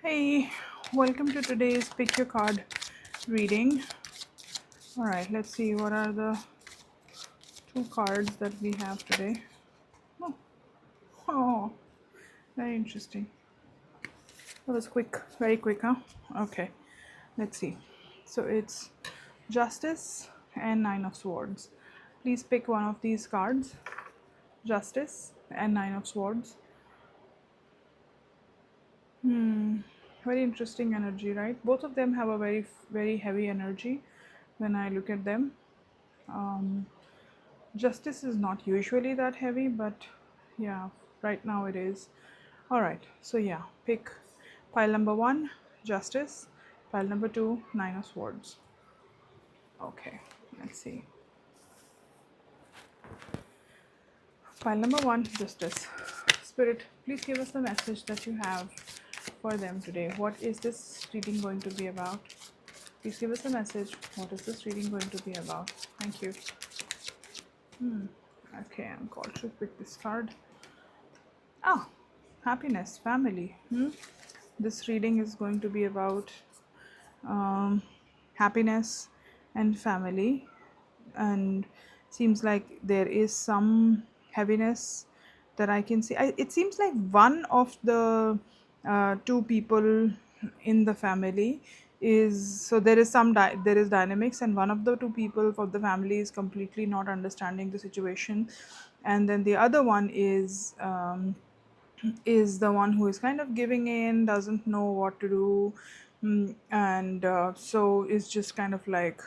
Hey, welcome to today's Pick Your Card reading. Alright, let's see what are the two cards that we have today. Oh, oh, very interesting. That was quick, very quick, huh? Okay, let's see. So it's Justice and Nine of Swords. Please pick one of these cards. Justice and Nine of Swords. Very interesting energy, right? Both of them have a very heavy energy when I look at them. Um, Justice is not usually that heavy, but yeah, right now it is. Alright, so yeah, pick pile number one, Justice, pile number two, Nine of Swords. Okay, let's see. Pile number one, Justice. Spirit, please give us the message that you have for them today. What is this reading going to be about? Please give us a message. What is this reading going to be about? Thank you. Okay, I'm called to pick this card. Oh, happiness, family. This reading is going to be about happiness and family, and seems like there is some heaviness that I can see. It seems like one of the two people in the family is, so there is there is dynamics, and one of the two people of the family is completely not understanding the situation, and then the other one is the one who is kind of giving in, doesn't know what to do, and so is just kind of like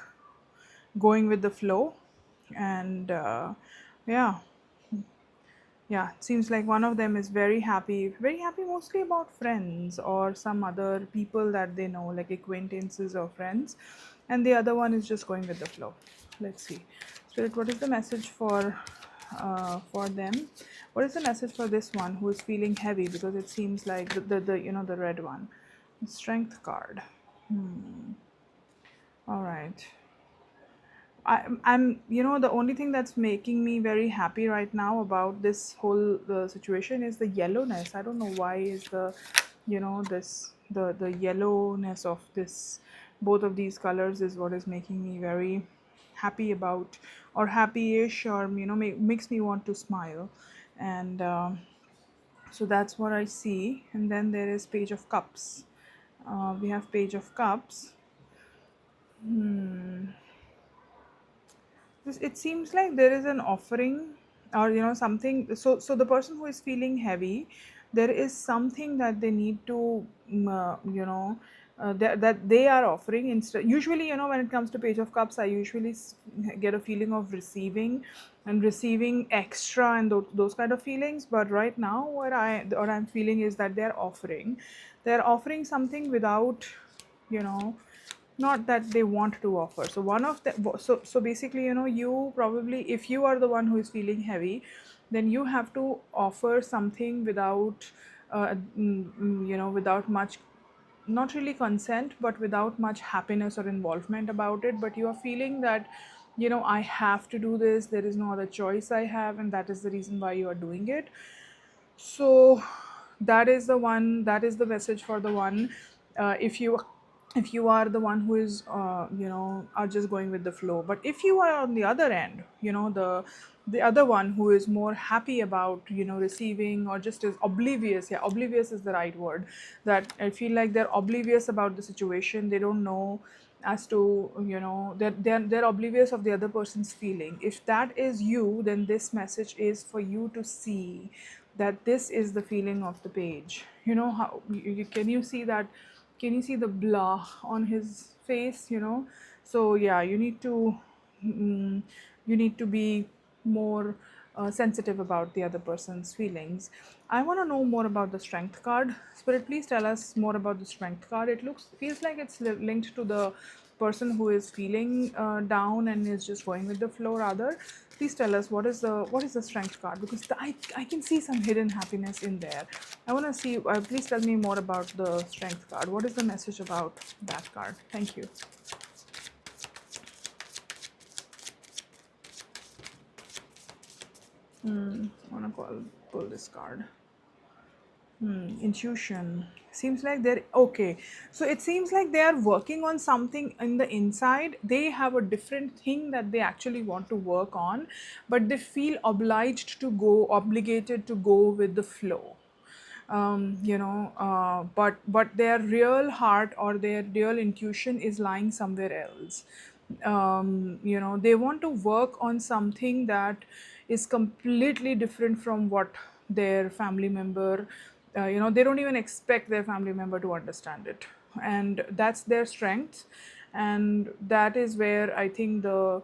going with the flow. And yeah, yeah, it seems like one of them is very happy mostly about friends or some other people that they know, like acquaintances or friends, and the other one is just going with the flow. Let's see, Spirit, what is the message for them? What is the message for this one who is feeling heavy? Because it seems like the the red one, Strength card. All right. I'm, the only thing that's making me very happy right now about this whole situation is the yellowness. I don't know why is the yellowness of this, both of these colors is what is making me very happy about, or happy-ish, or makes me want to smile, and so that's what I see. And then there is Page of Cups. We have Page of Cups. It seems like there is an offering, or something. So the person who is feeling heavy, there is something that they need to that they are offering instead. Usually, when it comes to Page of Cups, I usually get a feeling of receiving, and receiving extra, and those kind of feelings. But right now, what I'm feeling is that they're offering something without, you know not that they want to offer. So one of the so basically, you probably, if you are the one who is feeling heavy, then you have to offer something without without much, not really consent, but without much happiness or involvement about it. But you are feeling that, I have to do this, there is no other choice I have, and that is the reason why you are doing it. So that is the message for the one, if you are the one who is are just going with the flow. But if you are on the other end, the other one who is more happy about receiving, or just is oblivious. Yeah, oblivious is the right word. That I feel like they're oblivious about the situation. They don't know as to, they're oblivious of the other person's feeling. If that is you, then this message is for you to see that this is the feeling of the page. How can you see that? Can you see the blah on his face? So yeah, mm, you need to be more sensitive about the other person's feelings. I want to know more about the Strength card. Spirit, please tell us more about the Strength card. It feels like it's linked to the person who is feeling down and is just going with the flow. Rather, please tell us what is the Strength card, because I can see some hidden happiness in there. I want to see. Please tell me more about the Strength card. What is the message about that card? Thank you. I want to pull this card. Intuition seems like they're okay. So it seems like they are working on something in the inside. They have a different thing that they actually want to work on, but they feel obligated to go with the flow. But their real heart or their real intuition is lying somewhere else. They want to work on something that is completely different from what their family member, they don't even expect their family member to understand it, and that's their strength. And that is where I think the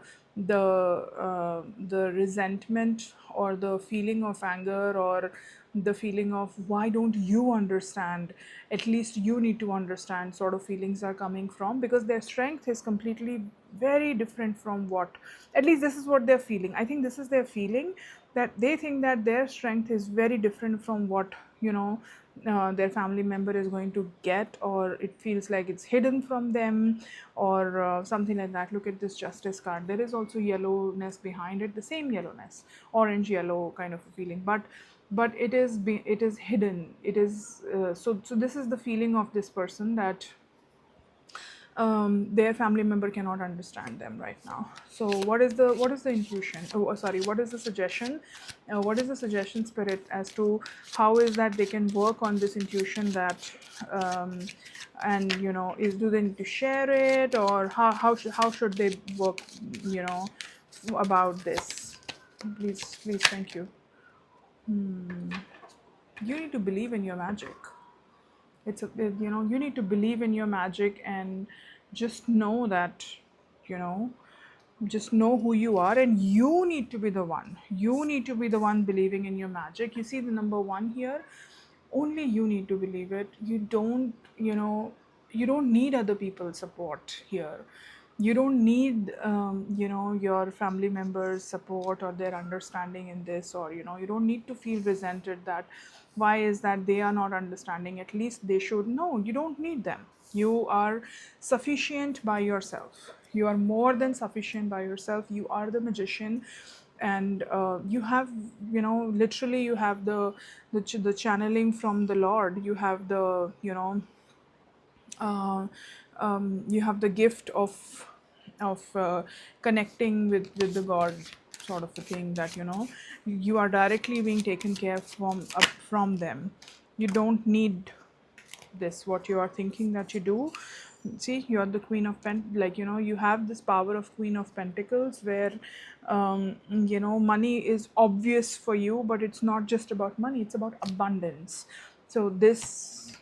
resentment or the feeling of anger or the feeling of why don't you understand, at least you need to understand sort of feelings are coming from, because their strength is completely very different from what, at least this is what they're feeling. I think this is their feeling, that they think that their strength is very different from what their family member is going to get, or it feels like it's hidden from them, or something like that. Look at this justice card. There is also yellowness behind it, the same yellowness, orange yellow kind of a feeling, but it is hidden. It is so this is the feeling of this person, that their family member cannot understand them right now. So what is the intuition, sorry, what is the suggestion, what is the suggestion, spirit, as to how is that they can work on this intuition, that and is, do they need to share it, or how should they work, you know about this? Please, thank you. You need to believe in your magic. You need to believe in your magic, and just know that, you know just know who you are, and you need to be the one believing in your magic. You see the number one here, only you need to believe it. You don't need other people's support here. You don't need your family members support or their understanding in this, or you don't need to feel resented that why is that they are not understanding. At least they should know you don't need them. You are sufficient by yourself. You are more than sufficient by yourself. You are the magician, and you have, literally, you have the channeling from the Lord. You have the uh, you have the gift of connecting with the God, sort of a thing, that you are directly being taken care from them. You don't need this, what you are thinking that you do. See, you are the queen of you have this power of queen of pentacles, where money is obvious for you, but it's not just about money, it's about abundance. So this,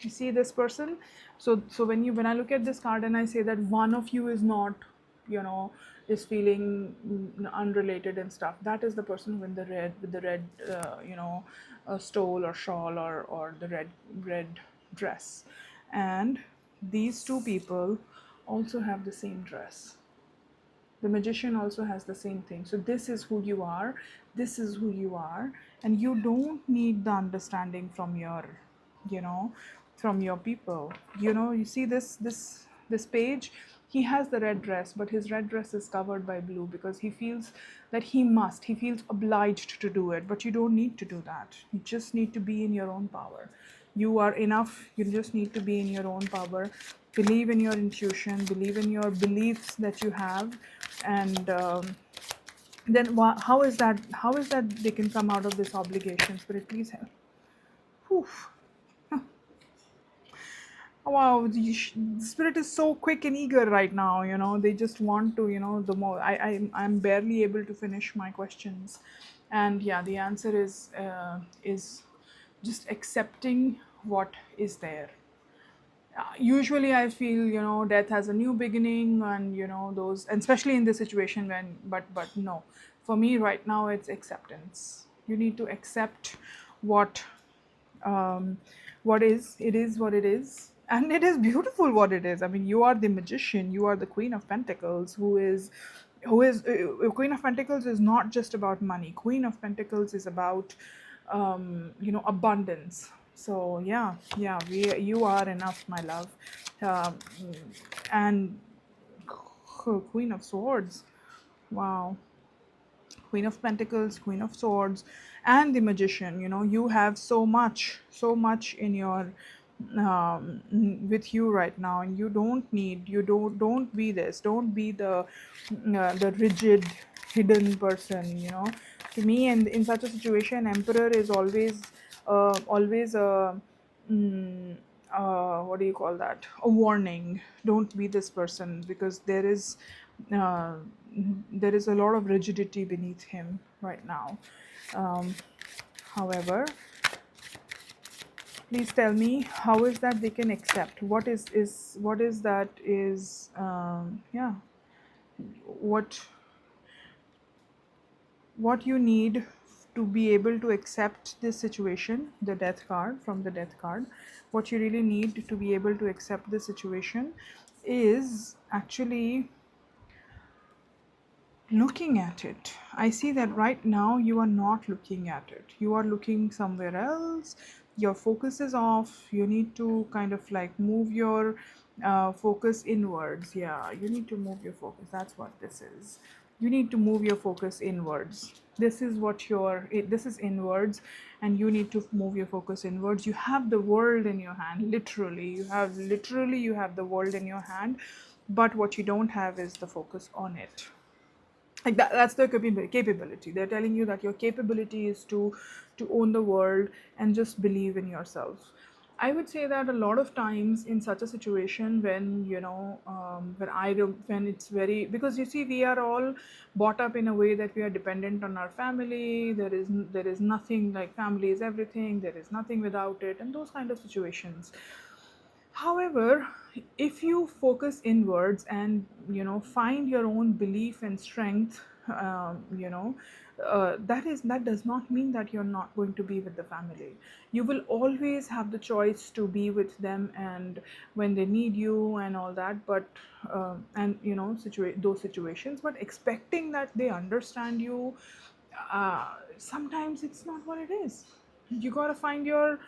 you see this person. So when I look at this card and I say that one of you is not, you know is feeling unrelated and stuff, that is the person with the red stole or shawl, or the red dress. And these two people also have the same dress. The magician also has the same thing. So this is who you are. This is who you are. And you don't need the understanding from you know, from your people. You see this page. He has the red dress, but his red dress is covered by blue because he feels that he feels obliged to do it. But you don't need to do that. You just need to be in your own power. You are enough. You just need to be in your own power. Believe in your intuition, believe in your beliefs that you have, and then how is that they can come out of this obligation? Spirit, please help. Whew. Wow, the spirit is so quick and eager right now. They just want to. The more I'm barely able to finish my questions, and yeah, the answer is just accepting what is there. Usually I feel, death has a new beginning, and those, and especially in this situation, but no, for me right now it's acceptance. You need to accept what um, what is. It is what it is, and it is beautiful what it is. I mean, you are the magician, you are the queen of pentacles, Queen of Pentacles is not just about money. Queen of Pentacles is about abundance. So yeah, you are enough, my love. um, and Queen of Swords. Wow. Queen of Pentacles, Queen of Swords, and the Magician. You know, you have so much in your with you right now, and you don't need, don't be this, don't be the rigid hidden person, you know. To me, and in such a situation, Emperor is always a what do you call that, a warning. Don't be this person, because uh, there is a lot of rigidity beneath him right now. um, However, please tell me, how is that they can accept? What is that is yeah, what what you need to be able to accept this situation, the Death card, from the Death card, what you really need to be able to accept this situation is actually looking at it. I see that right now you are not looking at it. You are looking somewhere else. Your focus is off. You need to kind of like move your focus inwards. Yeah, you need to move your focus. That's what this is. You need to move your focus inwards. This is what this is inwards, and you need to move your focus inwards. You have the world in your hand, literally. You have the world in your hand, but what you don't have is the focus on it. Like that's the capability. They're telling you that your capability is to own the world and just believe in yourself. I would say that a lot of times in such a situation, when you know when it's very, because you see, we are all brought up in a way that we are dependent on our family. There is nothing, like family is everything, there is nothing without it, and those kind of situations. However, if you focus inwards and find your own belief and strength, that does not mean that you're not going to be with the family. You will always have the choice to be with them, and when they need you and all that. But and those situations, but expecting that they understand you, sometimes it's not what it is. You got to find your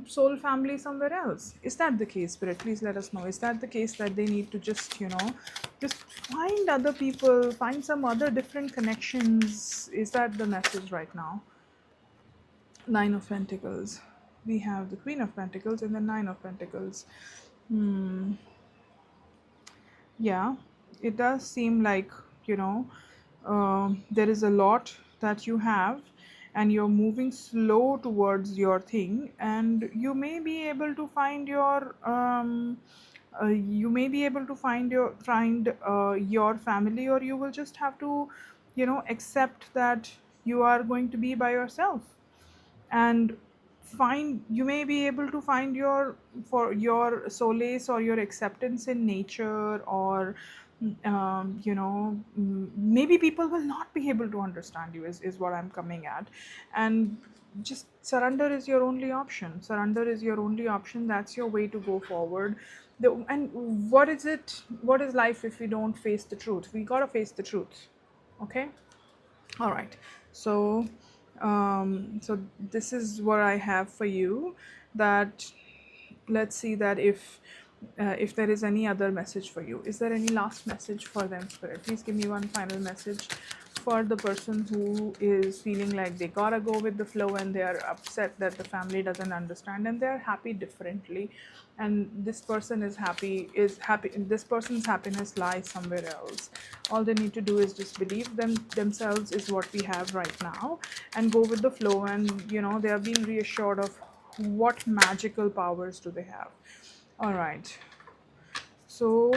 soul family somewhere else. Is that the case, Spirit? Please let us know. Is that the case, that they need to just find other people, find some other different connections? Is that the message right now? Nine of Pentacles. We have the Queen of Pentacles and the Nine of Pentacles. Hmm. Yeah, it does seem like, you know, there is a lot that you have, and you're moving slow towards your thing, and you may be able to find your family, or you will just have to, accept that you are going to be by yourself, and you may be able to find your solace or your acceptance in nature, or maybe people will not be able to understand you, is what I'm coming at. And just surrender is your only option. Surrender is your only option. That's your way to go forward. And what is life if we don't face the truth? We gotta face the truth. Okay. All right. So this is what I have for you. That let's see that if there is any other message for you. Is there any last message for them, Spirit? Please give me one final message for the person who is feeling like they gotta go with the flow, and they are upset that the family doesn't understand, and they're happy differently, and this happy this person's happiness lies somewhere else. All they need to do is just believe themselves, is what we have right now, and go with the flow. And they are being reassured of what magical powers do they have. All right. So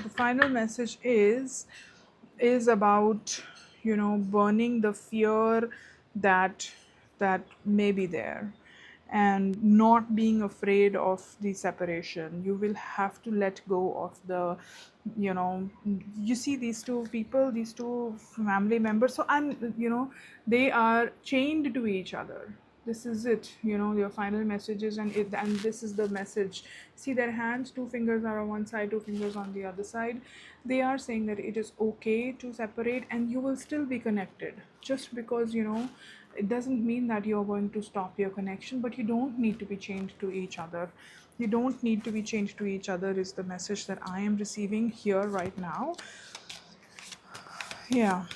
the final message is about burning the fear that may be there, and not being afraid of the separation. You will have to let go of the you know you see, these two people, these two family members, so they are chained to each other. This is it, your final messages, and this is the message. See their hands, two fingers are on one side, two fingers on the other side. They are saying that it is okay to separate, and you will still be connected. Just because it doesn't mean that you're going to stop your connection, but you don't need to be chained to each other. You don't need to be chained to each other, is the message that I am receiving here right now. Yeah.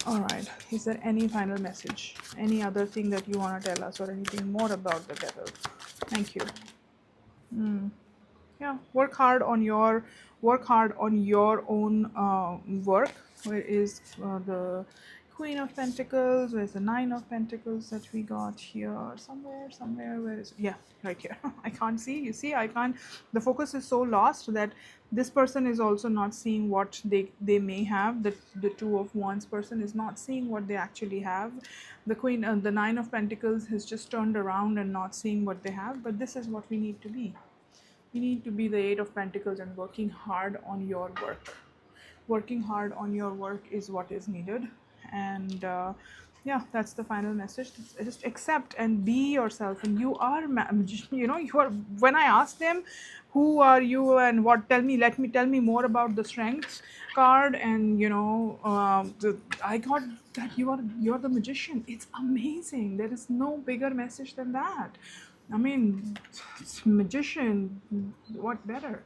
All right. Is there any final message? Any other thing that you want to tell us or anything more about the devil? Thank you. Mm. Yeah, work hard on your own work. Where is the Queen of Pentacles? Where's the Nine of Pentacles that we got here? Somewhere. Where is, yeah, right here. I can't see. You see, I can't. The focus is so lost that this person is also not seeing what they may have. The Two of Wands person is not seeing what they actually have. The Nine of Pentacles has just turned around and not seeing what they have. But this is what we need to be. You need to be the Eight of Pentacles and working hard on your work. Working hard on your work is what is needed. And yeah, that's the final message. Just accept and be yourself. And you are, you are. When I asked them, who are you and what, tell me more about the strengths card. And I got that you're the magician. It's amazing. There is no bigger message than that. I mean, magician, what better?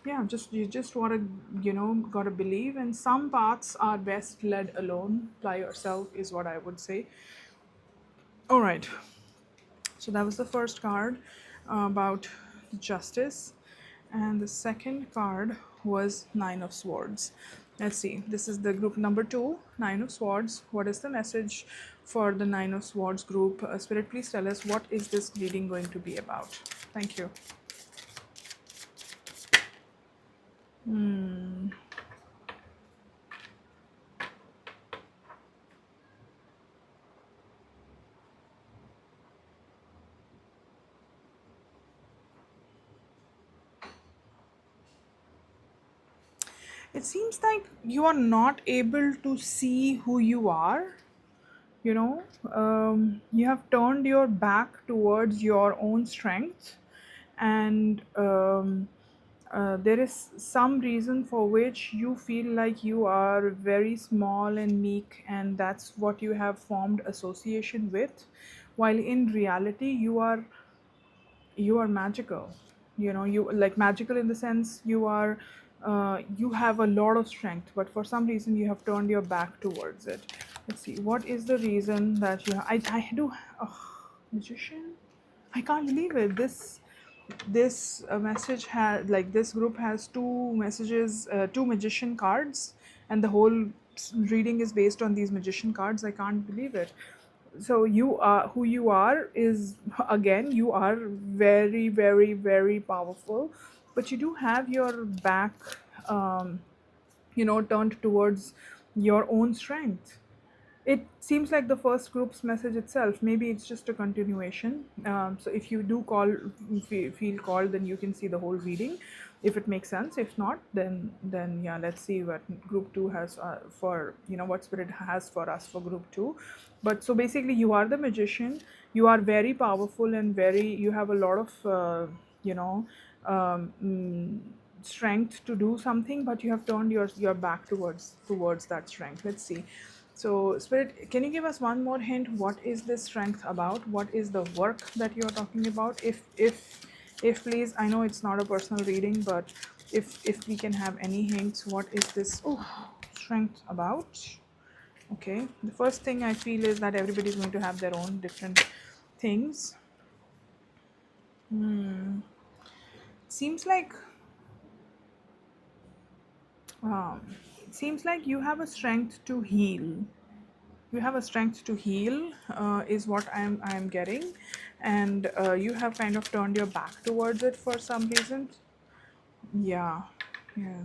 Yeah, just you just want to, gotta believe. And some paths are best led alone by yourself, is what I would say. All right, so that was the first card about justice, and the second card was Nine of Swords. Let's see, this is the group number 2, Nine of Swords. What is the message for the Nine of Swords group? Spirit, please tell us, what is this reading going to be about? Thank you. It seems like you are not able to see who you are. You have turned your back towards your own strength. And there is some reason for which you feel like you are very small and meek, and that's what you have formed association with, while in reality you are magical. You like magical in the sense you have a lot of strength, but for some reason you have turned your back towards it. Let's see, what is the reason that I do. Magician, I can't believe it. This message has, like, this group has two messages, two magician cards, and the whole reading is based on these magician cards. I can't believe it. So you are who you are is, again, you are very, very, very powerful, but you do have your back, um, turned towards your own strength. It seems like the first group's message itself. Maybe it's just a continuation. So if you do feel called, then you can see the whole reading, if it makes sense. If not, then yeah, let's see what group two has for what spirit has for us for group two. But so basically, you are the magician. You are very powerful and you have a lot of you know um, mm, strength to do something, but you have turned your back towards that strength. Let's see. So, Spirit, can you give us one more hint? What is this strength about? What is the work that you're talking about? If please, I know it's not a personal reading, but if we can have any hints, what is this strength about? Okay, the first thing I feel is that everybody's going to have their own different things. Seems like um, seems like you have a strength to heal. You have a strength to heal, is what I'm getting. And you have kind of turned your back towards it for some reason. Yeah, yeah,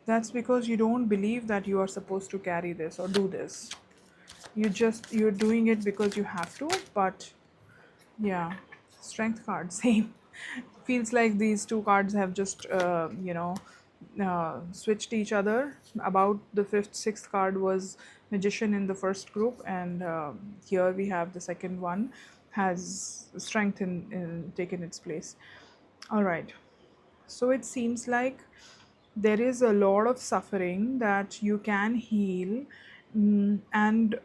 that's because you don't believe that you are supposed to carry this or do this. You're doing it because you have to. But yeah, strength card, same. Feels like these two cards have just switched each other. About the fifth, sixth card was magician in the first group, and here we have the second one has strength in taken its place. All right. So it seems like there is a lot of suffering that you can heal. And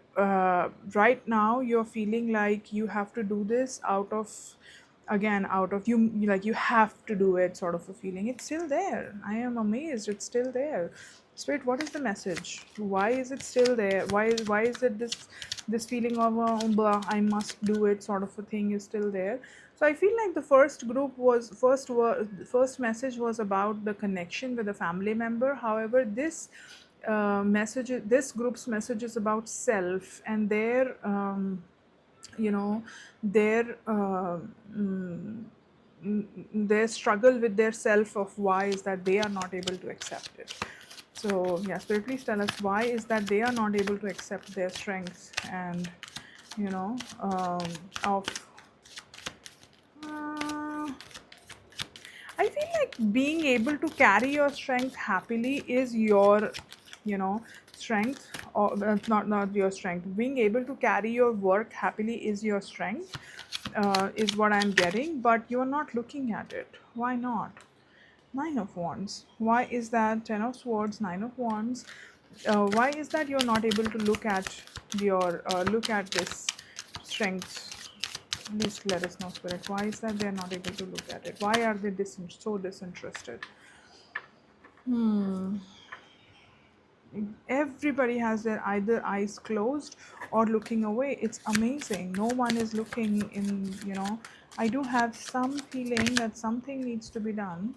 right now you're feeling like you have to do this out of like you have to do it, sort of a feeling. It's still there. I am amazed, it's still there. Spirit, what is the message? Why is it still there? Why is it this feeling of blah, I must do it sort of a thing is still there? So I feel like the first group was first message was about the connection with a family member. However, this group's message is about self and you know their their struggle with their self of why is that they are not able to accept it. So yeah, Spirit, please tell us why is that they are not able to accept their strengths and you know of uh, I feel like being able to carry your strength happily is your, strength, or not your strength. Being able to carry your work happily is your strength, is what I'm getting. But you are not looking at it. Why not? Nine of Wands. Why is that? Ten of Swords, Nine of Wands. Why is that you're not able to look at this strength? Please let us know, Spirit. Why is that they're not able to look at it? Why are they so disinterested? Hmm. Everybody has their either eyes closed or looking away. It's amazing. No one is looking in. I do have some feeling that something needs to be done.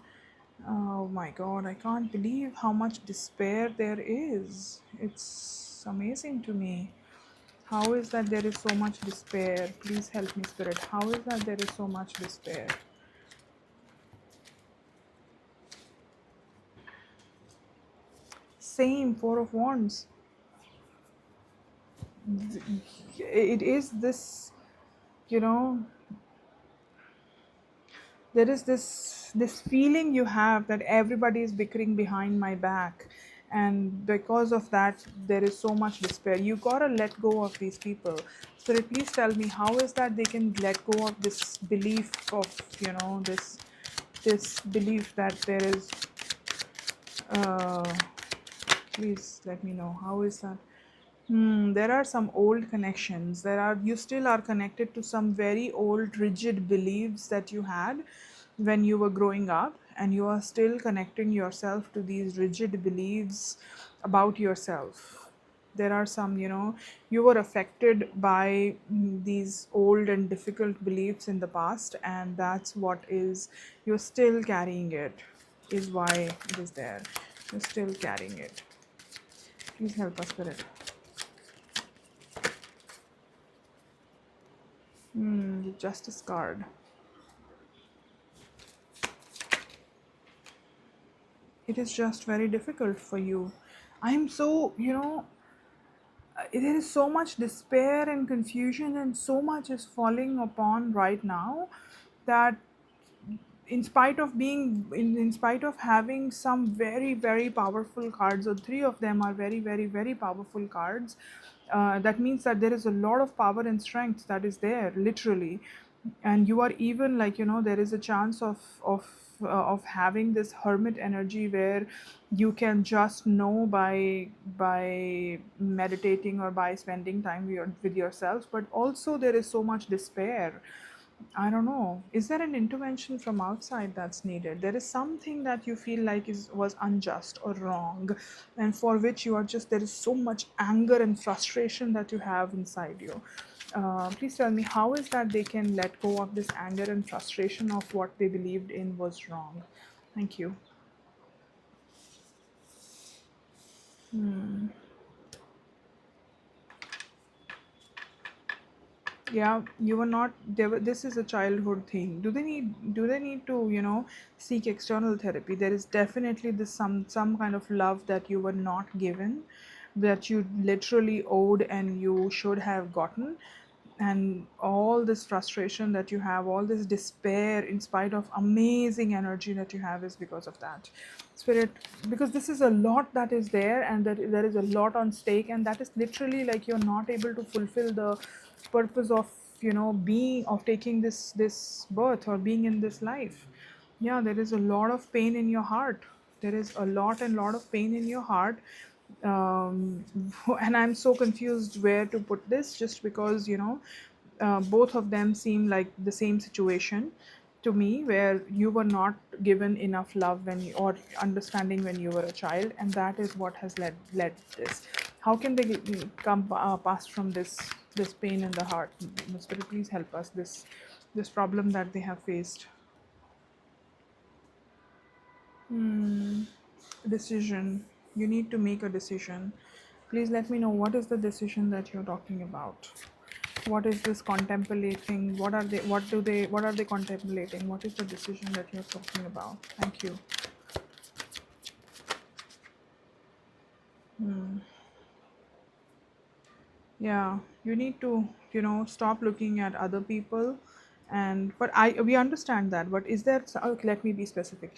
Oh my God, I can't believe how much despair there is. It's amazing to me. How is that there is so much despair? Please help me, Spirit. How is that there is so much despair? Same, Four of Wands. It is this, you know, there is this feeling you have that everybody is bickering behind my back, and because of that, there is so much despair. You gotta let go of these people. Spirit, please tell me how is that they can let go of this belief of this belief that there is. Uh, Please let me know how is that. There are some old connections. You still are connected to some very old rigid beliefs that you had when you were growing up, and you are still connecting yourself to these rigid beliefs about yourself. There are some, you were affected by these old and difficult beliefs in the past, and that's what is, you're still carrying it, is why it is there. You're still carrying it. Please help us, Spirit. The Justice card. It is just very difficult for you. I'm so, there is so much despair and confusion, and so much is falling upon right now that in spite of having some very very powerful cards, or three of them are very very very powerful cards, that means that there is a lot of power and strength that is there literally, and you are even like, there is a chance of having this hermit energy where you can just know by meditating or by spending time with yourself, but also there is so much despair. I don't know. Is there an intervention from outside that's needed? There is something that you feel like was unjust or wrong, and for which you are just, there is so much anger and frustration that you have inside you. Please tell me how is that they can let go of this anger and frustration of what they believed in was wrong. Thank you. Yeah, you were not they were, this is a childhood thing. Do they need to, seek external therapy? There is definitely this some kind of love that you were not given, that you literally owed and you should have gotten, and all this frustration that you have, all this despair in spite of amazing energy that you have, is because of that. Spirit, because this is a lot that is there, and that there is a lot on stake, and that is literally like you're not able to fulfill the purpose of, being, of taking this birth or being in this life. Yeah, there is a lot of pain in your heart. There is a lot of pain in your heart. um, and I'm so confused where to put this, just because, both of them seem like the same situation. to me where you were not given enough love when you, or understanding when you were a child, and that is what has led this. How can they come past from this pain in the heart? Spirit, please help us, this problem that they have faced. Hmm. Decision. You need to make a decision. Please let me know what is the decision that you're talking about. What is this contemplating? What are they contemplating? What is the decision that you're talking about? Thank you. Yeah, you need to, stop looking at other people, and but I we understand that. But is there? Okay, let me be specific.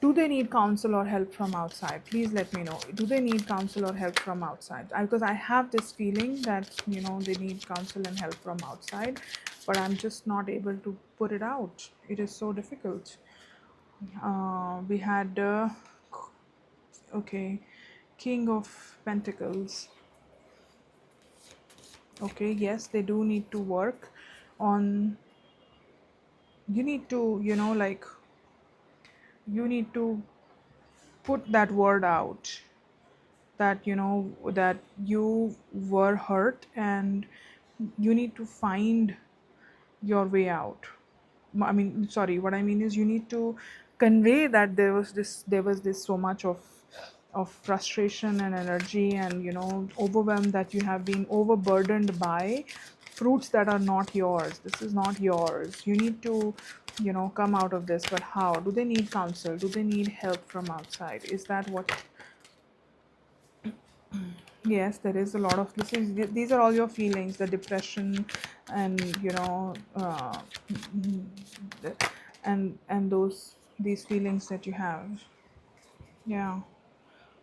Do they need counsel or help from outside? Please let me know. Do they need counsel or help from outside? Because I have this feeling that they need counsel and help from outside, but I'm just not able to put it out. It is so difficult. We had okay, King of Pentacles. Okay, yes, they do need to work on, you need to, like, you need to put that word out that that you were hurt, and you need to find your way out. I mean, sorry, what I mean is you need to convey that there was this so much of frustration and energy and overwhelm, that you have been overburdened by fruits that are not yours. This is not yours. You need to come out of this. But how? Do they need counsel? Do they need help from outside? Is that what? Yes, there is a lot of this is these are all your feelings, the depression, and and these feelings that you have. Yeah,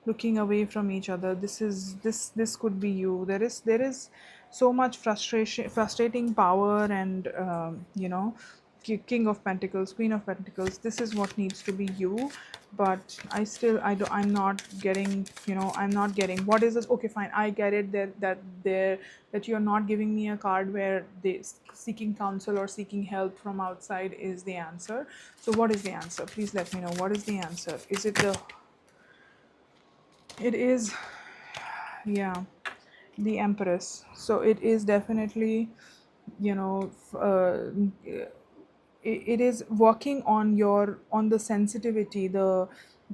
looking away from each other. This could be you. There is so much frustrating power, and King of Pentacles, Queen of Pentacles. This is what needs to be you. But I'm not getting, I'm not getting what is this. Okay, fine, I get it, that you're not giving me a card where they seeking counsel or seeking help from outside is the answer. So what is the answer? Please let me know. What is the answer? Is it the it is, yeah, the Empress. So it is definitely, you know, it is working on on the sensitivity, the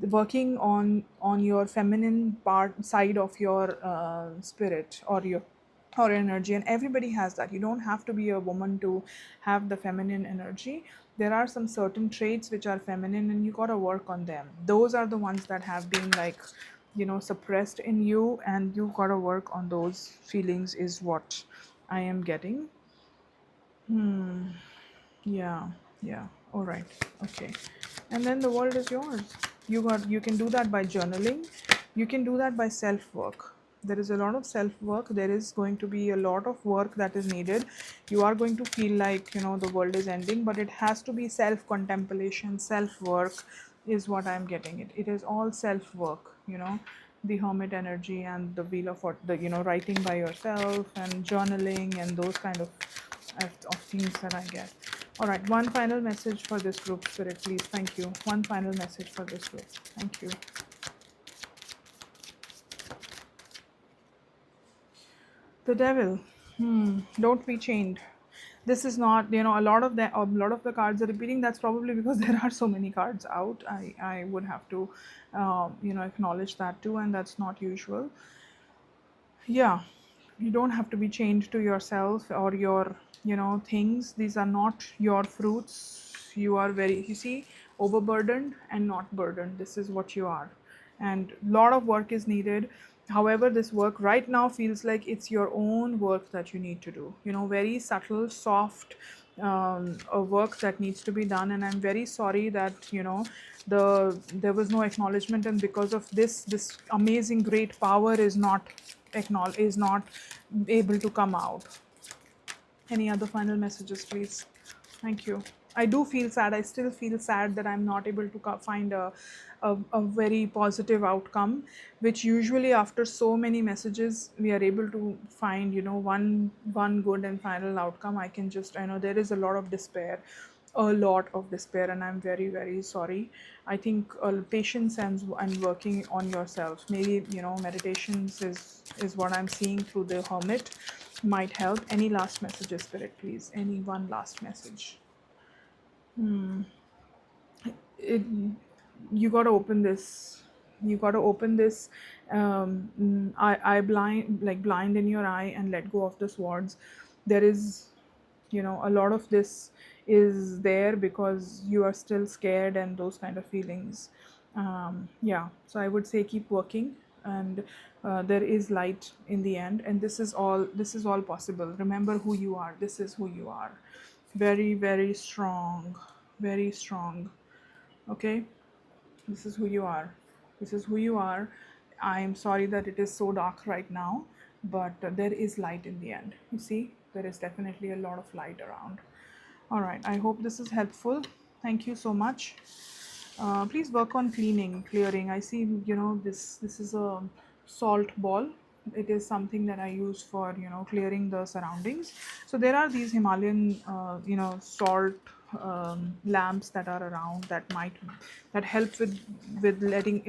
working on your feminine part side of your spirit, or energy. And everybody has that. You don't have to be a woman to have the feminine energy. There are some certain traits which are feminine, and you got to work on them. Those are the ones that have been, like, suppressed in you, and you got to work on those feelings, is what I am getting. Yeah, yeah. All right. Okay. And then the world is yours. You can do that by journaling. You can do that by self work. There is a lot of self work. There is going to be a lot of work that is needed. You are going to feel like, the world is ending, but it has to be self contemplation, self work is what I'm getting it. It is all self work, the hermit energy and the wheel of what the writing by yourself and journaling and those kind of things that I get. All right, one final message for this group, Spirit, please. Thank you. One final message for this group. Thank you. The devil. Don't be chained. This is not, a lot of the cards are repeating. That's probably because there are so many cards out. I would have to, acknowledge that too, and that's not usual. Yeah, you don't have to be chained to yourself or your things. These are not your fruits. You are very, you see, overburdened and not burdened. This is what you are, and lot of work is needed. However, this work right now feels like it's your own work that you need to do, very subtle, soft, a work that needs to be done. And I'm very sorry that there was no acknowledgement, and because of this amazing great power is not able to come out. Any other final messages, please? Thank you. I do feel sad. I still feel sad that I'm not able to find a very positive outcome, which usually after so many messages we are able to find, one good and final outcome. I can just, I know there is a lot of despair. a lot of despair, and I'm very, very sorry. I think patience and working on yourself, maybe, meditations is what I'm seeing through the hermit, might help. Any last messages, spirit, please? Any one last message? it, you got to open this, you got to open this, I blind, like blind in your eye, and let go of the swords. There is, a lot of this is there because you are still scared and those kind of feelings. Yeah, so I would say keep working, and there is light in the end, and this is all possible. Remember who you are. This is who you are. Very, very strong, very strong. Okay, this is who you are. This is who you are. I'm sorry that it is so dark right now, but there is light in the end. You see, there is definitely a lot of light around. All right, I hope this is helpful. Thank you so much. Please work on clearing. I see, this is a salt ball. It is something that I use for, clearing the surroundings. So there are these Himalayan, salt lamps that are around that help with letting,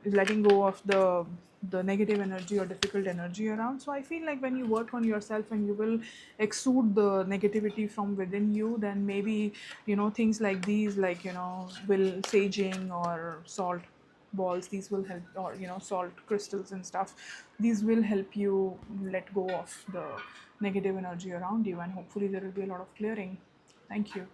letting go of the negative energy or difficult energy around. So I feel like when you work on yourself and you will exude the negativity from within you, then maybe, things like these, like, will saging or salt balls, these will help, or, salt crystals and stuff, these will help you let go of the negative energy around you, and hopefully there will be a lot of clearing. Thank you.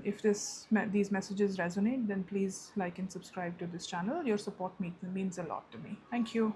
If these messages resonate, then please like and subscribe to this channel. Your support means a lot to me. Thank you.